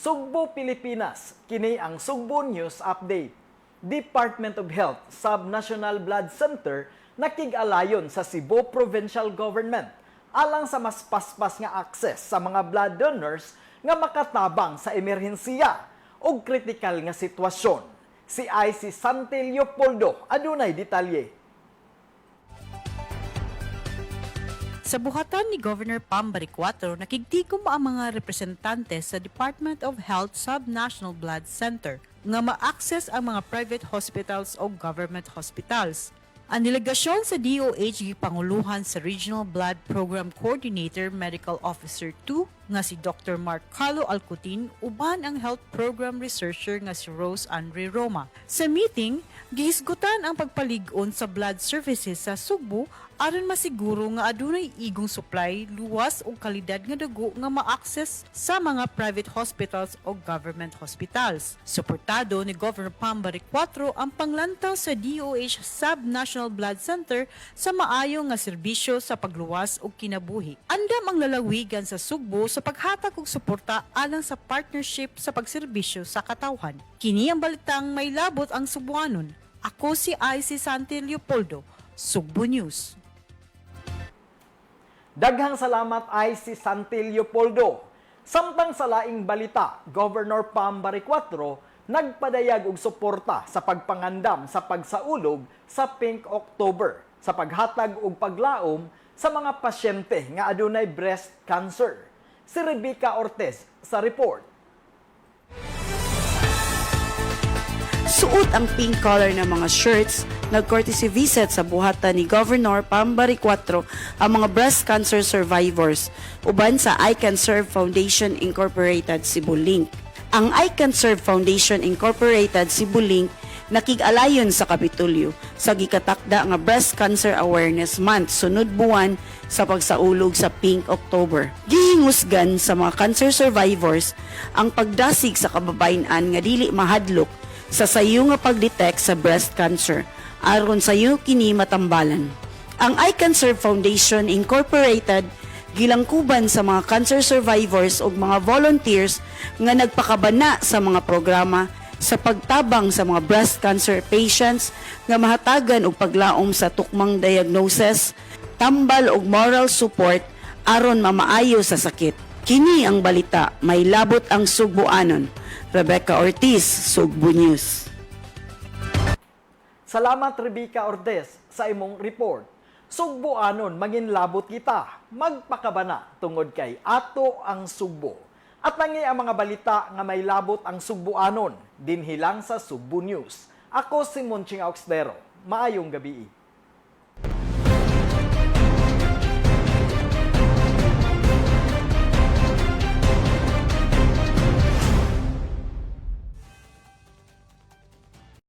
Sugbo, Pilipinas, kini ang Sugbo News Update. Department of Health Sub-National Blood Center nakig-alayon sa Cebu Provincial Government alang sa mas paspas nga access sa mga blood donors nga makatabang sa emerhensiya o kritikal nga sitwasyon. Si IC Santi Leopoldo adunay detalye. Sa buhatan ni Governor Pam Baricuatro, nakigtikom ang mga representante sa Department of Health Sub-National Blood Center nga ma-access ang mga private hospitals o government hospitals. Ang delegasyon sa DOH gipanguluhan sa Regional Blood Program Coordinator Medical Officer 2 nga si Dr. Mark Carlo Alcutin uban ang Health Program Researcher nga si Rose Andre Roma. Sa meeting, gihisgutan ang pagpalig-on sa blood services sa Sugbo aron masiguro nga adunay igong supply, luwas o kalidad nga dugo nga ma-access sa mga private hospitals o government hospitals. Suportado ni Governor Pam Baricuatro ang panglantaw sa DOH Sub-National Blood Center sa maayo nga serbisyo sa pagluwas o kinabuhi. Andam ang lalawigan sa Sugbo sa paghatag og suporta alang sa partnership sa pagserbisyo sa katawhan. Kini ang balitang may labot ang Subuanon. Ako si IC Santi Leopoldo, Sugbo News. Daghang salamat ay si Santi Leopoldo. Samtang sa laing balita, Governor Pam Baricuatro nagpadayag og suporta sa pagpangandam sa pagsaulog sa Pink October sa paghatag og paglaom sa mga pasyente nga adunay breast cancer. Si Rebecca Ortez sa report. Suot ang pink color ng mga shirts, nag-courtesy visit sa buhatan ni Governor Pam Baricuatro ang mga breast cancer survivors uban sa I Can Serve Foundation Incorporated Cebu Link. Ang I Can Serve Foundation Incorporated Cebu Link nakig-alayon sa Kapitulyo sa gikatakda nga Breast Cancer Awareness Month sunod buwan sa pagsaulog sa Pink October. Gihingusgan sa mga cancer survivors ang pagdasig sa kababayen-an nga dili mahadlok sa sayo nga pag-detect sa breast cancer aron sayo kini matambalan. Ang I Can Serve Foundation Incorporated gilangkuban sa mga cancer survivors ug mga volunteers nga nagpakabana sa mga programa sa pagtabang sa mga breast cancer patients nga mahatagan og paglaom sa tukmang diagnosis, tambal og moral support aron mamaayo sa sakit. Kini ang balita, may labot ang Sugboanon. Rebecca Ortiz, Sugbo News. Salamat Rebecca Ortez sa imong report. Sugboanon manginlabot kita, magpakabana tungod kay ato ang Sugbo. At nangi ang mga balita nga may labot ang Sugboanon, dinhi lang sa Sugbo News. Ako si Monching Auxdero. Maayong gabi.